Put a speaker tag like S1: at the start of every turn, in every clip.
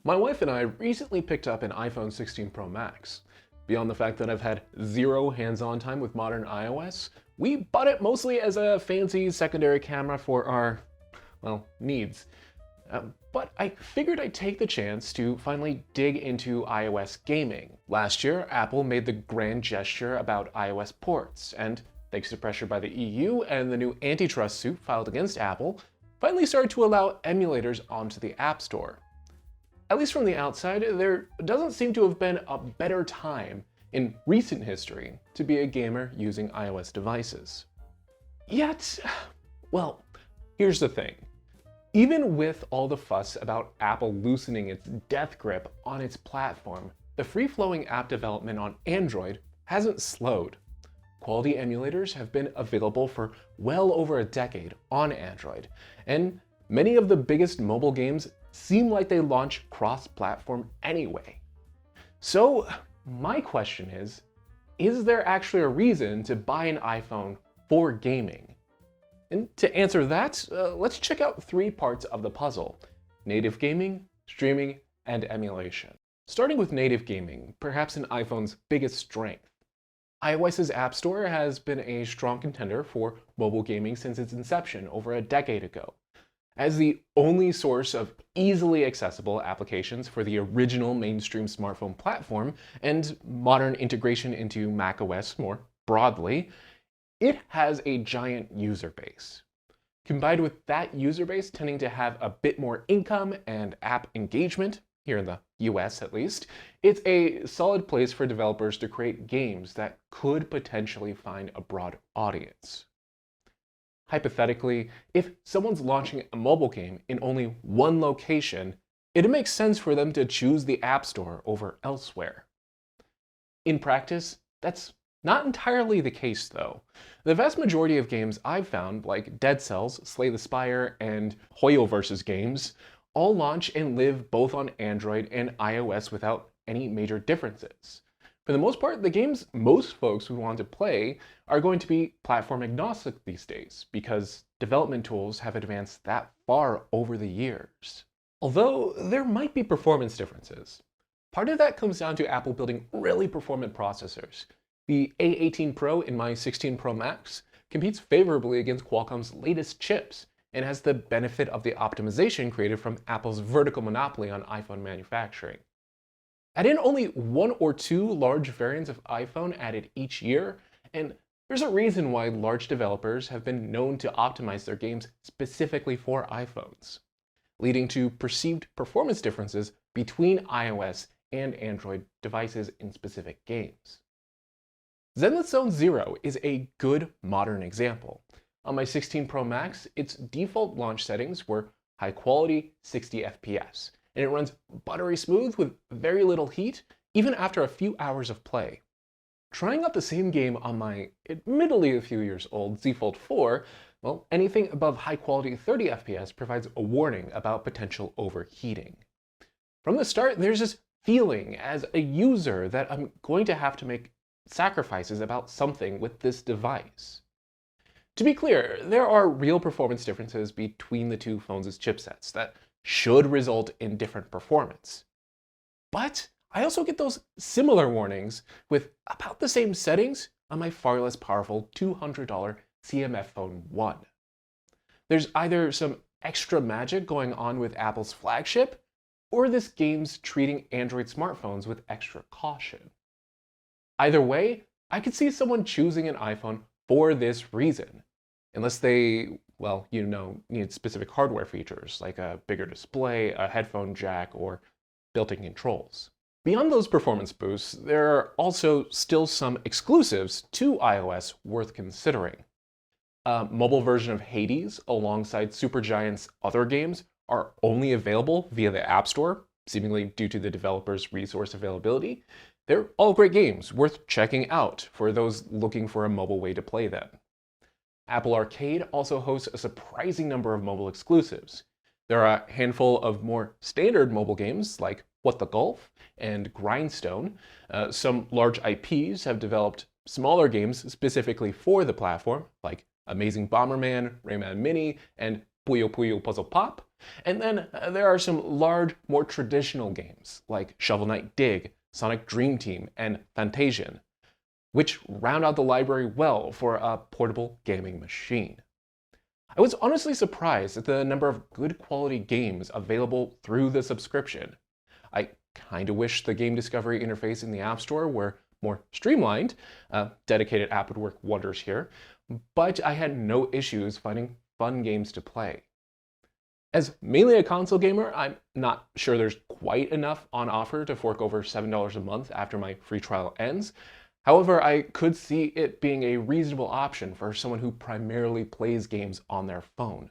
S1: My wife and I recently picked up an iPhone 16 Pro Max. Beyond the fact that I've had zero hands-on time with modern iOS, we bought it mostly as a fancy secondary camera for our, well, needs. But I figured I'd take the chance to finally dig into iOS gaming. Last year, Apple made the grand gesture about iOS ports, and thanks to pressure by the EU and the new antitrust suit filed against Apple, finally started to allow emulators onto the App Store. At least from the outside, there doesn't seem to have been a better time in recent history to be a gamer using iOS devices. Yet, well, here's the thing. Even with all the fuss about Apple loosening its death grip on its platform, the free-flowing app development on Android hasn't slowed. Quality emulators have been available for well over a decade on Android, and many of the biggest mobile games seem like they launch cross-platform anyway. So my question is there actually a reason to buy an iPhone for gaming? And to answer that, let's check out three parts of the puzzle: native gaming, streaming, and emulation. Starting with native gaming, perhaps an iPhone's biggest strength. iOS's App Store has been a strong contender for mobile gaming since its inception over a decade ago. As the only source of easily accessible applications for the original mainstream smartphone platform and modern integration into macOS more broadly, it has a giant user base. Combined with that user base tending to have a bit more income and app engagement, here in the US at least, it's a solid place for developers to create games that could potentially find a broad audience. Hypothetically, if someone's launching a mobile game in only one location, it makes sense for them to choose the App Store over elsewhere. In practice, that's not entirely the case though. The vast majority of games I've found, like Dead Cells, Slay the Spire, and Hoyo vs. games, all launch and live both on Android and iOS without any major differences. For the most part, the games most folks who want to play are going to be platform agnostic these days, because development tools have advanced that far over the years. Although there might be performance differences. Part of that comes down to Apple building really performant processors. The A18 Pro in my 16 Pro Max competes favorably against Qualcomm's latest chips and has the benefit of the optimization created from Apple's vertical monopoly on iPhone manufacturing. Add in only one or two large variants of iPhone added each year, and there's a reason why large developers have been known to optimize their games specifically for iPhones, leading to perceived performance differences between iOS and Android devices in specific games. Zenless Zone Zero is a good modern example. On my 16 Pro Max, its default launch settings were high quality 60 FPS, and it runs buttery smooth with very little heat, even after a few hours of play. Trying out the same game on my admittedly a few years old Z Fold 4, well, anything above high quality 30 FPS provides a warning about potential overheating. From the start, there's this feeling as a user that I'm going to have to make sacrifices about something with this device. To be clear, there are real performance differences between the two phones' chipsets that should result in different performance. But I also get those similar warnings with about the same settings on my far less powerful $200 CMF Phone 1. There's either some extra magic going on with Apple's flagship, or this game's treating Android smartphones with extra caution. Either way, I could see someone choosing an iPhone for this reason, unless they, well, need specific hardware features like a bigger display, a headphone jack, or built-in controls. Beyond those performance boosts, there are also still some exclusives to iOS worth considering. A mobile version of Hades alongside Supergiant's other games are only available via the App Store, seemingly due to the developer's resource availability. They're all great games worth checking out for those looking for a mobile way to play them. Apple Arcade also hosts a surprising number of mobile exclusives. There are a handful of more standard mobile games like What the Golf and Grindstone. Some large IPs have developed smaller games specifically for the platform, like Amazing Bomberman, Rayman Mini, and Puyo Puyo Puzzle Pop. And then there are some large, more traditional games like Shovel Knight Dig, Sonic Dream Team, and Fantasian, which round out the library well for a portable gaming machine. I was honestly surprised at the number of good quality games available through the subscription. I kinda wish the game discovery interface in the App Store were more streamlined. A dedicated app would work wonders here, but I had no issues finding fun games to play. As mainly a console gamer, I'm not sure there's quite enough on offer to fork over $7 a month after my free trial ends. However, I could see it being a reasonable option for someone who primarily plays games on their phone.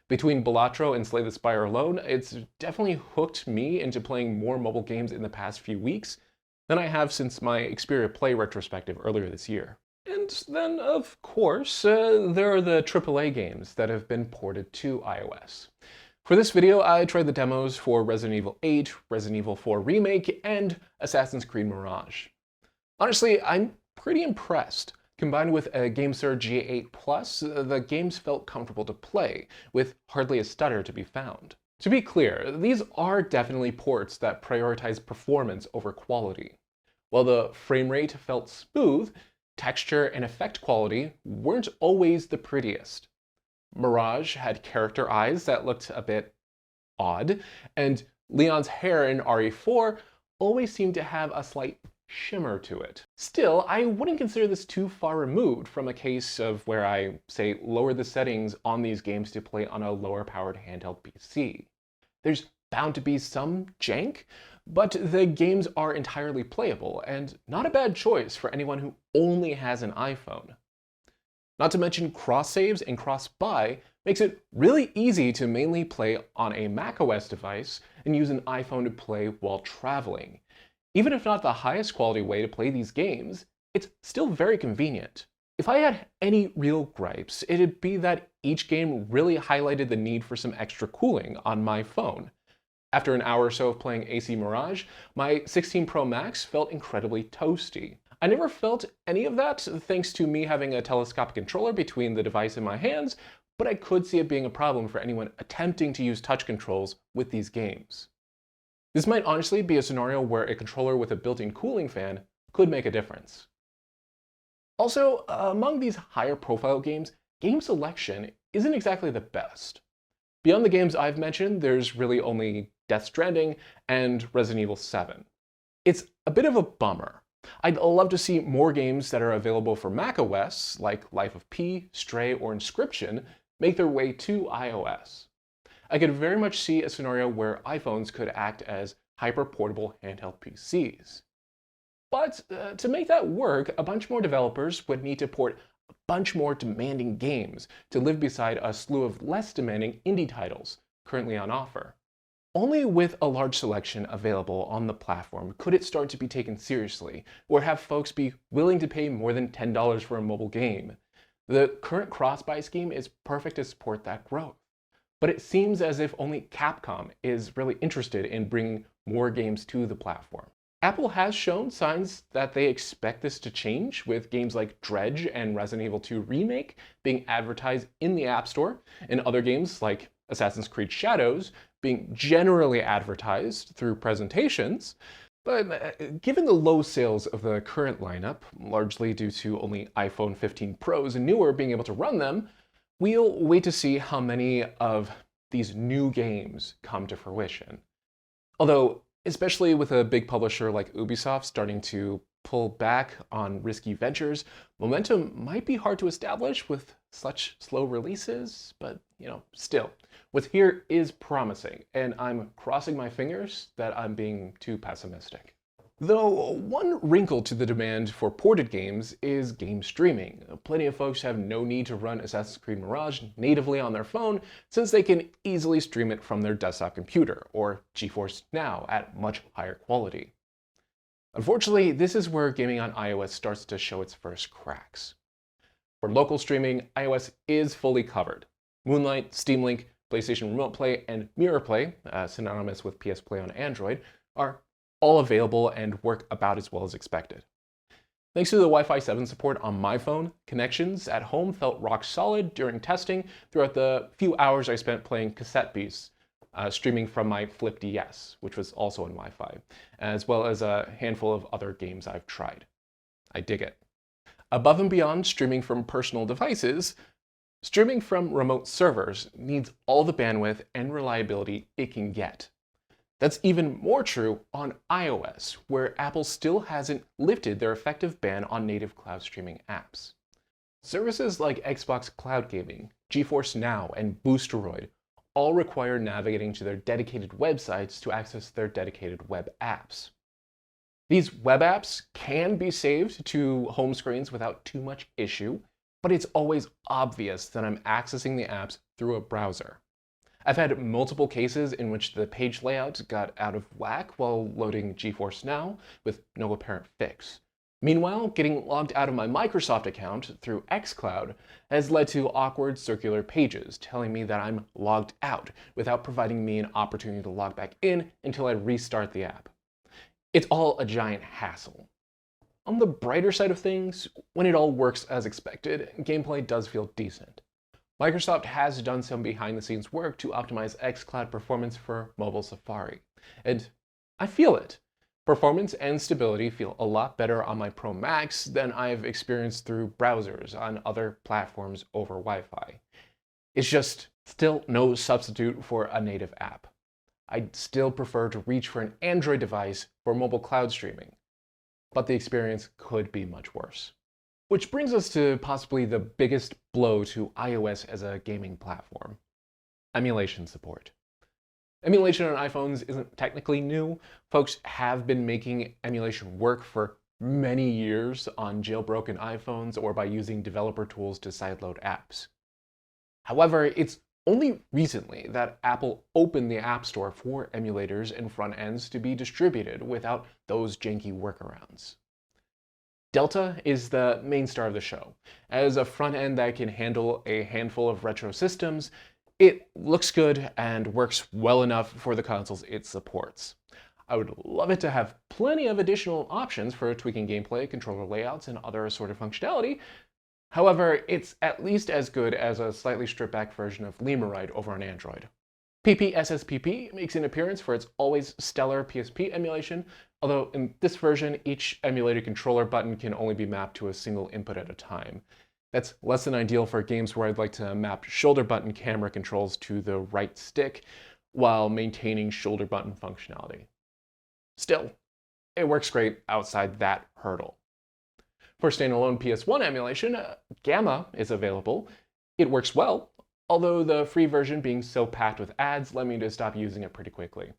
S1: Between Balatro and Slay the Spire alone, it's definitely hooked me into playing more mobile games in the past few weeks than I have since my Xperia Play retrospective earlier this year. And then, of course, there are the AAA games that have been ported to iOS. For this video, I tried the demos for Resident Evil 8, Resident Evil 4 Remake, and Assassin's Creed Mirage. Honestly, I'm pretty impressed. Combined with a GameSir G8 Plus, the games felt comfortable to play, with hardly a stutter to be found. To be clear, these are definitely ports that prioritize performance over quality. While the frame rate felt smooth, texture and effect quality weren't always the prettiest. Mirage had character eyes that looked a bit odd, and Leon's hair in RE4 always seemed to have a slight shimmer to it. Still, I wouldn't consider this too far removed from a case of where I, say, lower the settings on these games to play on a lower powered handheld PC. There's bound to be some jank, but the games are entirely playable and not a bad choice for anyone who only has an iPhone. Not to mention cross-saves and cross-buy makes it really easy to mainly play on a macOS device and use an iPhone to play while traveling. Even if not the highest quality way to play these games, it's still very convenient. If I had any real gripes, it'd be that each game really highlighted the need for some extra cooling on my phone. After an hour or so of playing AC Mirage, my 16 Pro Max felt incredibly toasty. I never felt any of that thanks to me having a telescopic controller between the device and my hands, but I could see it being a problem for anyone attempting to use touch controls with these games. This might honestly be a scenario where a controller with a built-in cooling fan could make a difference. Also, among these higher profile games, game selection isn't exactly the best. Beyond the games I've mentioned, there's really only Death Stranding and Resident Evil 7. It's a bit of a bummer. I'd love to see more games that are available for macOS, like Life of P, Stray, or Inscription, make their way to iOS. I could very much see a scenario where iPhones could act as hyper-portable handheld PCs. But to make that work, a bunch more developers would need to port a bunch more demanding games to live beside a slew of less demanding indie titles currently on offer. Only with a large selection available on the platform could it start to be taken seriously, or have folks be willing to pay more than $10 for a mobile game. The current cross-buy scheme is perfect to support that growth. But it seems as if only Capcom is really interested in bringing more games to the platform. Apple has shown signs that they expect this to change, with games like Dredge and Resident Evil 2 Remake being advertised in the App Store, and other games like Assassin's Creed Shadows being generally advertised through presentations. But given the low sales of the current lineup, largely due to only iPhone 15 Pros and newer being able to run them, we'll wait to see how many of these new games come to fruition. Although, especially with a big publisher like Ubisoft starting to pull back on risky ventures, momentum might be hard to establish with such slow releases, but still, what's here is promising, and I'm crossing my fingers that I'm being too pessimistic. Though one wrinkle to the demand for ported games is game streaming. Plenty of folks have no need to run Assassin's Creed Mirage natively on their phone, since they can easily stream it from their desktop computer, or GeForce Now at much higher quality. Unfortunately, this is where gaming on iOS starts to show its first cracks. For local streaming, iOS is fully covered. Moonlight, Steam Link, PlayStation Remote Play, and Mirror Play, synonymous with PS Play on Android, are all available and work about as well as expected. Thanks to the Wi-Fi 7 support on my phone, connections at home felt rock solid during testing throughout the few hours I spent playing cassette beasts, streaming from my Flip DS, which was also on Wi-Fi, as well as a handful of other games I've tried. I dig it. Above and beyond streaming from personal devices, streaming from remote servers needs all the bandwidth and reliability it can get. That's even more true on iOS, where Apple still hasn't lifted their effective ban on native cloud streaming apps. Services like Xbox Cloud Gaming, GeForce Now, and Boosteroid all require navigating to their dedicated websites to access their dedicated web apps. These web apps can be saved to home screens without too much issue, but it's always obvious that I'm accessing the apps through a browser. I've had multiple cases in which the page layout got out of whack while loading GeForce Now with no apparent fix. Meanwhile, getting logged out of my Microsoft account through xCloud has led to awkward circular pages telling me that I'm logged out without providing me an opportunity to log back in until I restart the app. It's all a giant hassle. On the brighter side of things, when it all works as expected, gameplay does feel decent. Microsoft has done some behind-the-scenes work to optimize xCloud performance for mobile Safari, and I feel it. Performance and stability feel a lot better on my Pro Max than I've experienced through browsers on other platforms over Wi-Fi. It's just still no substitute for a native app. I'd still prefer to reach for an Android device for mobile cloud streaming, but the experience could be much worse. Which brings us to possibly the biggest blow to iOS as a gaming platform: emulation support. Emulation on iPhones isn't technically new. Folks have been making emulation work for many years on jailbroken iPhones or by using developer tools to sideload apps. However, it's only recently that Apple opened the App Store for emulators and front ends to be distributed without those janky workarounds. Delta is the main star of the show. As a front end that can handle a handful of retro systems, it looks good and works well enough for the consoles it supports. I would love it to have plenty of additional options for tweaking gameplay, controller layouts, and other assorted functionality. However, it's at least as good as a slightly stripped back version of Lemuride over on Android. PPSSPP makes an appearance for its always stellar PSP emulation, although in this version, each emulated controller button can only be mapped to a single input at a time. That's less than ideal for games where I'd like to map shoulder button camera controls to the right stick while maintaining shoulder button functionality. Still, it works great outside that hurdle. For standalone PS1 emulation, Gamma is available. It works well, although the free version being so packed with ads led me to stop using it pretty quickly.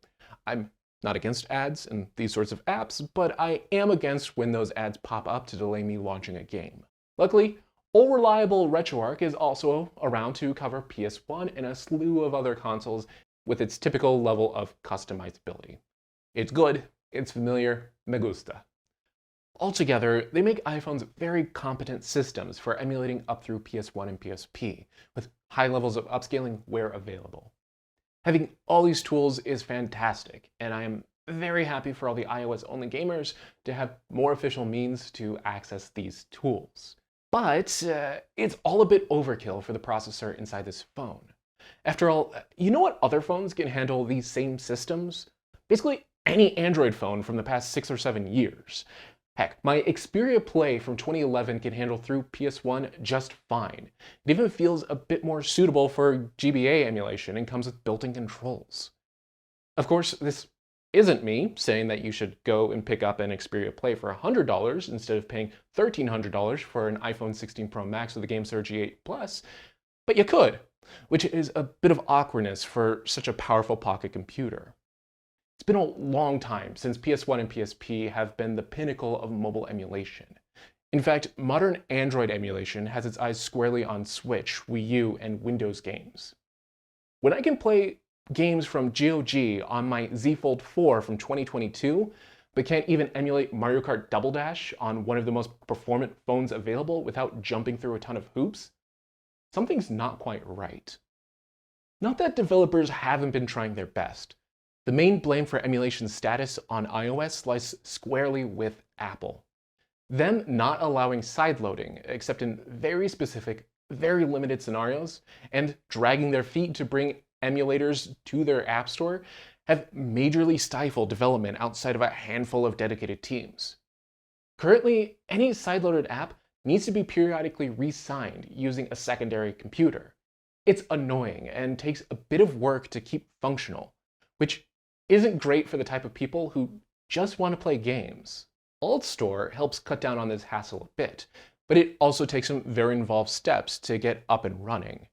S1: I'm not against ads and these sorts of apps, but I am against when those ads pop up to delay me launching a game. Luckily, All Reliable RetroArch is also around to cover PS1 and a slew of other consoles with its typical level of customizability. It's good, it's familiar, me gusta. Altogether, they make iPhones very competent systems for emulating up through PS1 and PSP, with high levels of upscaling where available. Having all these tools is fantastic, and I am very happy for all the iOS-only gamers to have more official means to access these tools. But it's all a bit overkill for the processor inside this phone. After all, you know what other phones can handle these same systems? Basically any Android phone from the past 6 or 7 years. Heck, my Xperia Play from 2011 can handle through PS1 just fine. It even feels a bit more suitable for GBA emulation and comes with built-in controls. Of course, this isn't me saying that you should go and pick up an Xperia Play for $100 instead of paying $1,300 for an iPhone 16 Pro Max with the GameSir G8 Plus, but you could, which is a bit of awkwardness for such a powerful pocket computer. It's been a long time since PS1 and PSP have been the pinnacle of mobile emulation. In fact, modern Android emulation has its eyes squarely on Switch, Wii U, and Windows games. When I can play games from GOG on my Z Fold 4 from 2022, but can't even emulate Mario Kart Double Dash on one of the most performant phones available without jumping through a ton of hoops, something's not quite right. Not that developers haven't been trying their best. The main blame for emulation status on iOS lies squarely with Apple. Them not allowing sideloading, except in very specific, very limited scenarios, and dragging their feet to bring emulators to their app store have majorly stifled development outside of a handful of dedicated teams. Currently, any sideloaded app needs to be periodically re-signed using a secondary computer. It's annoying and takes a bit of work to keep functional, which isn't great for the type of people who just want to play games. AltStore helps cut down on this hassle a bit, but it also takes some very involved steps to get up and running,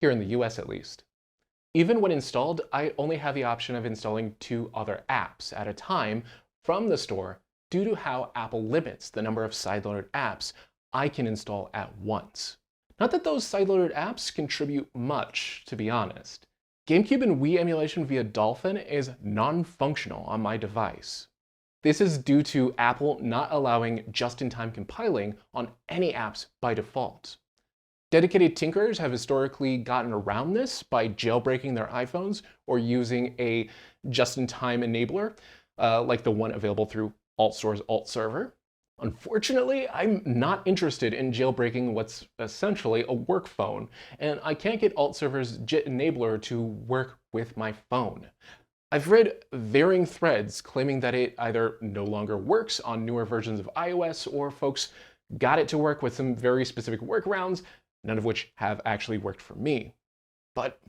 S1: here in the US at least. Even when installed, I only have the option of installing 2 other apps at a time from the store due to how Apple limits the number of sideloaded apps I can install at once. Not that those sideloaded apps contribute much, to be honest. GameCube and Wii emulation via Dolphin is non-functional on my device. This is due to Apple not allowing just-in-time compiling on any apps by default. Dedicated tinkerers have historically gotten around this by jailbreaking their iPhones or using a just-in-time enabler, like the one available through AltStore's Alt server. Unfortunately, I'm not interested in jailbreaking what's essentially a work phone, and I can't get Alt server's JIT enabler to work with my phone. I've read varying threads claiming that it either no longer works on newer versions of iOS, or folks got it to work with some very specific workarounds, none of which have actually worked for me. But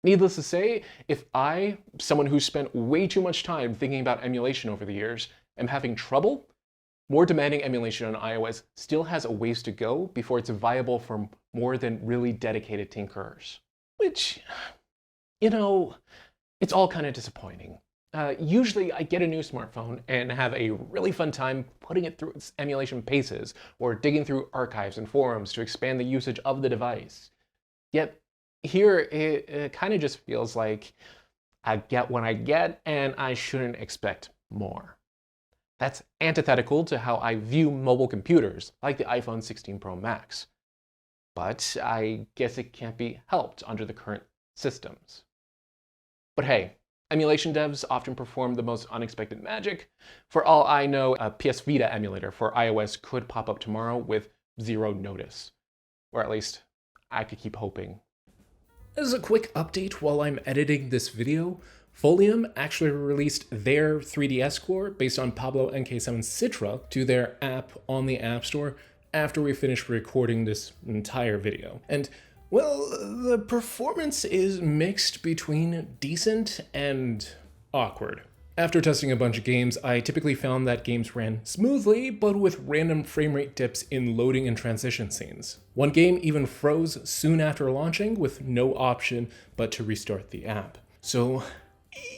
S1: needless to say, if I, someone who spent way too much time thinking about emulation over the years, am having trouble, more demanding emulation on iOS still has a ways to go before it's viable for more than really dedicated tinkerers. Which, it's all kind of disappointing. Usually I get a new smartphone and have a really fun time putting it through its emulation paces or digging through archives and forums to expand the usage of the device. Yet here it kind of just feels like I get what I get and I shouldn't expect more. That's antithetical to how I view mobile computers, like the iPhone 16 Pro Max. But I guess it can't be helped under the current systems. But hey, emulation devs often perform the most unexpected magic. For all I know, a PS Vita emulator for iOS could pop up tomorrow with zero notice. Or at least, I could keep hoping. As a quick update while I'm editing this video, Folium actually released their 3DS core based on Pablo NK7's Citra to their app on the App Store after we finished recording this entire video. And well, the performance is mixed between decent and awkward. After testing a bunch of games, I typically found that games ran smoothly, but with random frame rate dips in loading and transition scenes. One game even froze soon after launching with no option but to restart the app. So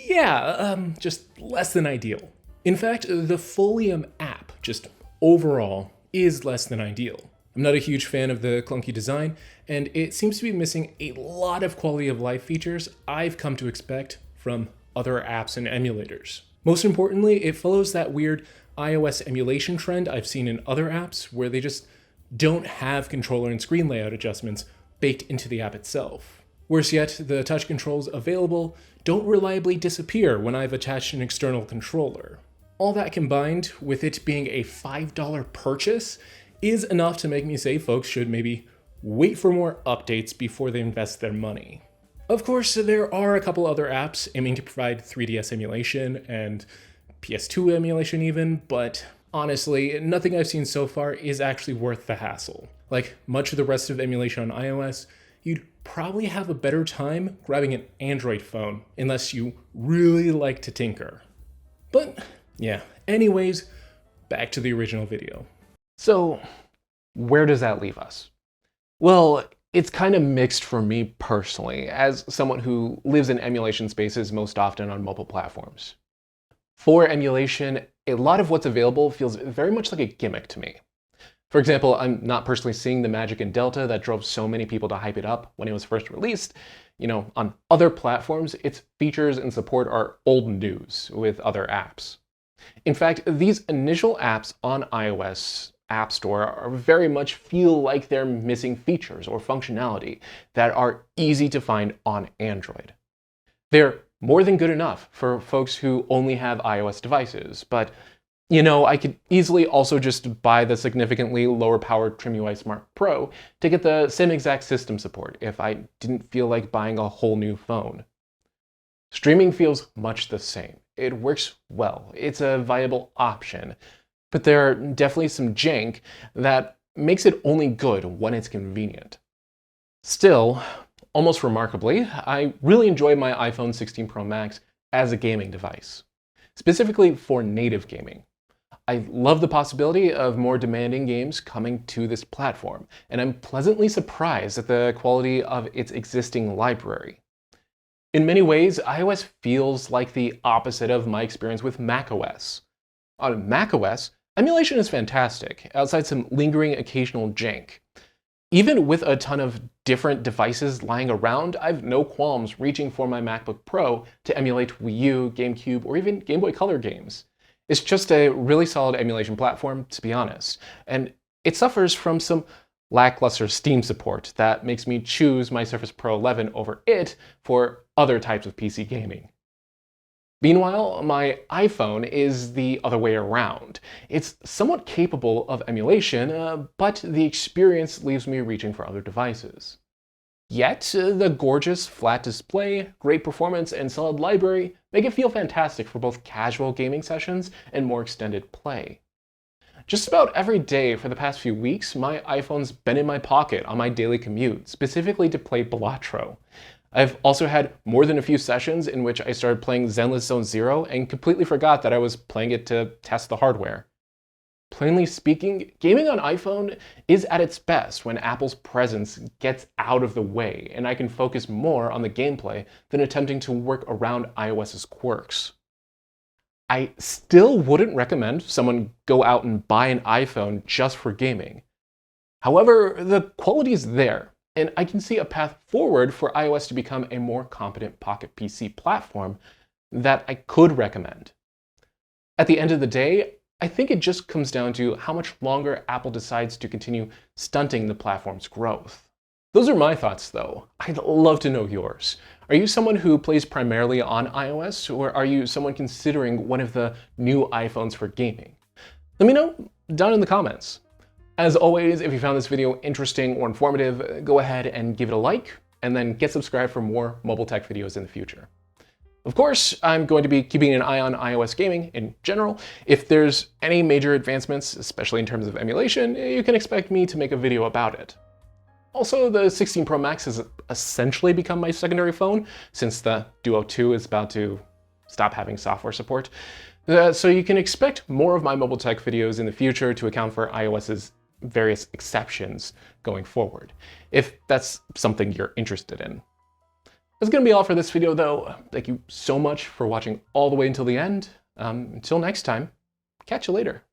S1: yeah, just less than ideal. In fact, the Folium app, just overall, is less than ideal. I'm not a huge fan of the clunky design, and it seems to be missing a lot of quality of life features I've come to expect from other apps and emulators. Most importantly, it follows that weird iOS emulation trend I've seen in other apps where they just don't have controller and screen layout adjustments baked into the app itself. Worse yet, the touch controls available don't reliably disappear when I've attached an external controller. All that combined, with it being a $5 purchase, is enough to make me say folks should maybe wait for more updates before they invest their money. Of course, there are a couple other apps aiming to provide 3DS emulation and PS2 emulation even, but honestly, nothing I've seen so far is actually worth the hassle. Like much of the rest of emulation on iOS, you'd probably have a better time grabbing an Android phone, unless you really like to tinker. But yeah, anyways, back to the original video. So, where does that leave us? Well, it's kind of mixed for me personally, as someone who lives in emulation spaces most often on mobile platforms. For emulation, a lot of what's available feels very much like a gimmick to me. For example, I'm not personally seeing the magic in Delta that drove so many people to hype it up when it was first released. On other platforms, its features and support are old news with other apps. In fact, these initial apps on iOS App Store are very much feel like they're missing features or functionality that are easy to find on Android. They're more than good enough for folks who only have iOS devices, but You know, I could easily also just buy the significantly lower powered TrimUI Smart Pro to get the same exact system support if I didn't feel like buying a whole new phone. Streaming feels much the same. It works well, it's a viable option, but there are definitely some jank that makes it only good when it's convenient. Still, almost remarkably, I really enjoy my iPhone 16 Pro Max as a gaming device, specifically for native gaming. I love the possibility of more demanding games coming to this platform, and I'm pleasantly surprised at the quality of its existing library. In many ways, iOS feels like the opposite of my experience with macOS. On macOS, emulation is fantastic, outside some lingering occasional jank. Even with a ton of different devices lying around, I've no qualms reaching for my MacBook Pro to emulate Wii U, GameCube, or even Game Boy Color games. It's just a really solid emulation platform, to be honest, and it suffers from some lackluster Steam support that makes me choose my Surface Pro 11 over it for other types of PC gaming. Meanwhile, my iPhone is the other way around. It's somewhat capable of emulation, but the experience leaves me reaching for other devices. Yet, the gorgeous flat display, great performance, and solid library make it feel fantastic for both casual gaming sessions and more extended play. Just about every day for the past few weeks, my iPhone's been in my pocket on my daily commute, specifically to play Balatro. I've also had more than a few sessions in which I started playing Zenless Zone Zero and completely forgot that I was playing it to test the hardware. Plainly speaking, gaming on iPhone is at its best when Apple's presence gets out of the way and I can focus more on the gameplay than attempting to work around iOS's quirks. I still wouldn't recommend someone go out and buy an iPhone just for gaming. However, the quality is there, and I can see a path forward for iOS to become a more competent Pocket PC platform that I could recommend. At the end of the day, I think it just comes down to how much longer Apple decides to continue stunting the platform's growth. Those are my thoughts, though. I'd love to know yours. Are you someone who plays primarily on iOS, or are you someone considering one of the new iPhones for gaming? Let me know down in the comments. As always, if you found this video interesting or informative, go ahead and give it a like, and then get subscribed for more mobile tech videos in the future. Of course, I'm going to be keeping an eye on iOS gaming in general. If there's any major advancements, especially in terms of emulation, you can expect me to make a video about it. Also, the 16 Pro Max has essentially become my secondary phone, since the Duo 2 is about to stop having software support. So you can expect more of my mobile tech videos in the future to account for iOS's various exceptions going forward, if that's something you're interested in. That's going to be all for this video, though. Thank you so much for watching all the way until the end. Until next time, catch you later.